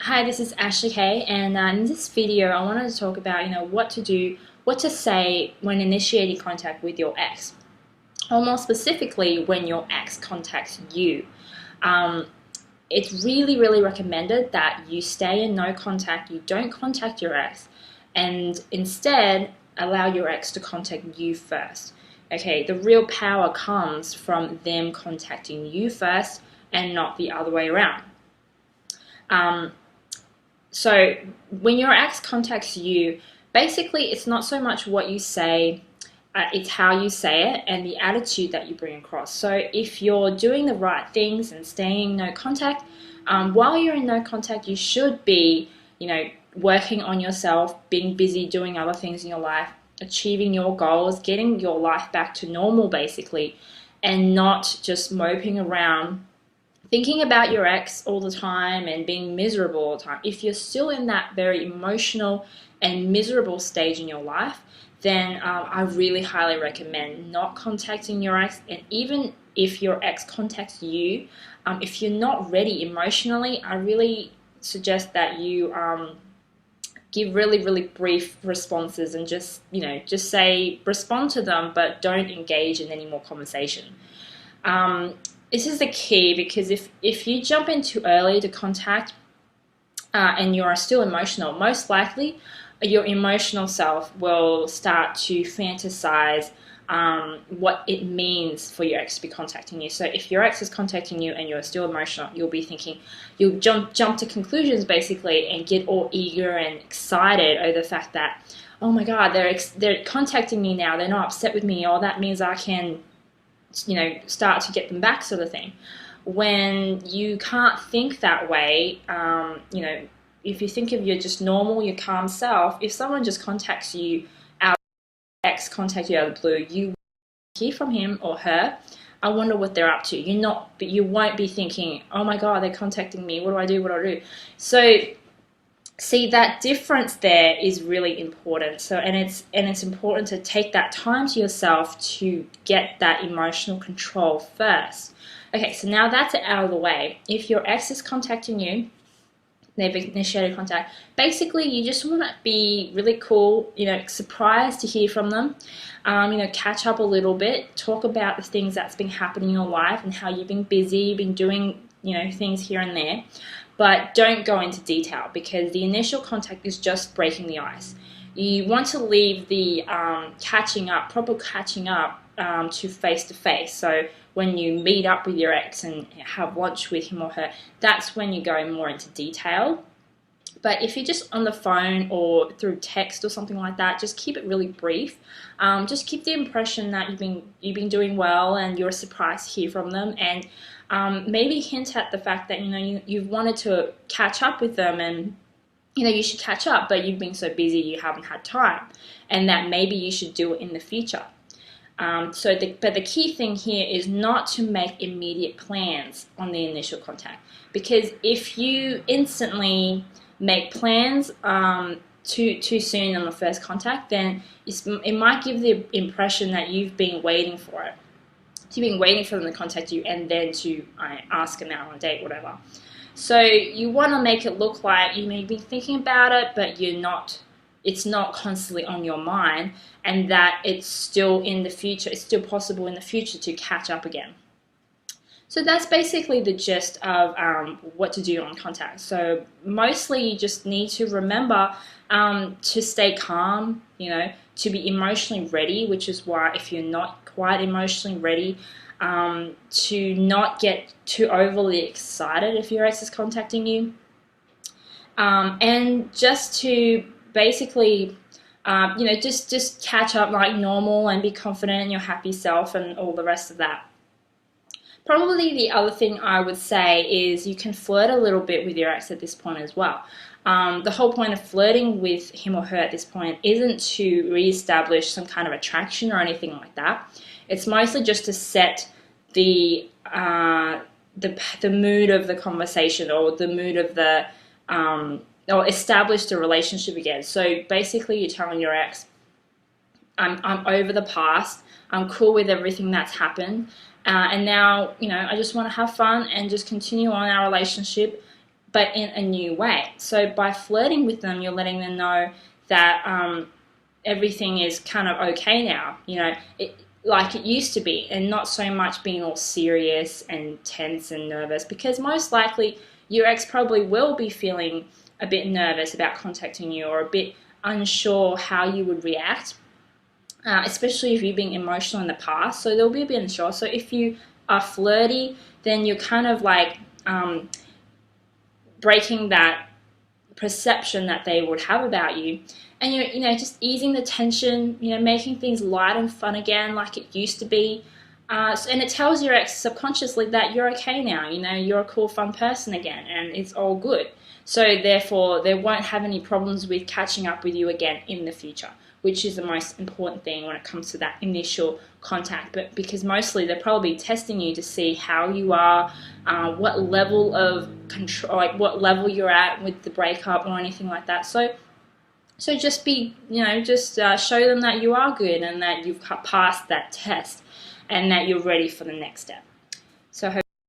Hi, this is Ashley Kay, and in this video, I wanted to talk about what to do, what to say when initiating contact with your ex, or more specifically, when your ex contacts you. Um, it's really recommended that you stay in no contact. You don't contact your ex, and instead allow your ex to contact you first. Okay, the real power comes from them contacting you first, and not the other way around. Um, So when your ex contacts you, basically it's not so much what you say, it's how you say it and the attitude that you bring across. So if you're doing the right things and staying in no contact, while you're in no contact, you should be, working on yourself, being busy doing other things in your life, achieving your goals, getting your life back to normal basically, and not just moping around thinking about your ex all the time and being miserable all the time. If you're still in that very emotional and miserable stage in your life, then I really highly recommend not contacting your ex. And even if your ex contacts you, if you're not ready emotionally, I really suggest that you give really brief responses and just say respond to them, but don't engage in any more conversation. Um, this is the key because if you jump in too early to contact and you are still emotional, most likely your emotional self will start to fantasize what it means for your ex to be contacting you. So if your ex is contacting you and you're still emotional, you'll be thinking, you'll jump to conclusions basically and get all eager and excited over the fact that, oh my God, they're contacting me now. They're not upset with me. Or that means I can start to get them back, sort of thing. When you can't think that way, if you think of your just normal, your calm self, if someone just contacts you, our ex contact you out of the blue, you hear from him or her. I wonder what they're up to. But you won't be thinking, oh my God, they're contacting me. What do I do? What do I do? So see, that difference there is really important. So and it's important to take that time to yourself to get that emotional control first. Okay, so now that's out of the way. If your ex is contacting you, they've initiated contact, basically you just want to be really cool, surprised to hear from them. Catch up a little bit, talk about the things that's been happening in your life and how you've been busy, been doing things here and there, but don't go into detail because the initial contact is just breaking the ice. You want to leave the proper catching up to face to face. So when you meet up with your ex and have lunch with him or her, that's when you go more into detail. But if you're just on the phone or through text or something like that, just keep it really brief. Just keep the impression that you've been doing well and you're surprised to hear from them, and maybe hint at the fact that you've wanted to catch up with them and you should catch up, but you've been so busy you haven't had time, and that maybe you should do it in the future. But the key thing here is not to make immediate plans on the initial contact, because if you instantly make plans too soon on the first contact, then it might give the impression that you've been waiting for it. So you've been waiting for them to contact you and then to ask them out on a date, whatever. So you want to make it look like you may be thinking about it, but you're not. It's not constantly on your mind, and that it's still in the future. It's still possible in the future to catch up again. So that's basically the gist of what to do on contact. So mostly you just need to remember to stay calm, to be emotionally ready, which is why if you're not quite emotionally ready, to not get too overly excited if your ex is contacting you, and just to basically just catch up like normal and be confident in your happy self and all the rest of that. Probably the other thing I would say is you can flirt a little bit with your ex at this point as well. The whole point of flirting with him or her at this point isn't to re-establish some kind of attraction or anything like that. It's mostly just to set the mood of the conversation, or the mood of the or establish the relationship again. So basically you're telling your ex, I'm over the past, I'm cool with everything that's happened, and now I just want to have fun and just continue on our relationship, but in a new way. So by flirting with them, you're letting them know that everything is kind of okay now, like it used to be, and not so much being all serious and tense and nervous, because most likely your ex probably will be feeling a bit nervous about contacting you, or a bit unsure how you would react, especially if you've been emotional in the past. So they'll be a bit unsure. So if you are flirty, then you're kind of like breaking that perception that they would have about you, and you're just easing the tension, making things light and fun again like it used to be. And it tells your ex subconsciously that you're okay now, you're a cool, fun person again, and it's all good. So therefore, they won't have any problems with catching up with you again in the future, which is the most important thing when it comes to that initial contact. But because mostly they're probably testing you to see how you are, what level of control, like what level you're at with the breakup or anything like that. So just be, show them that you are good and that you've passed that test and that you're ready for the next step. So I hope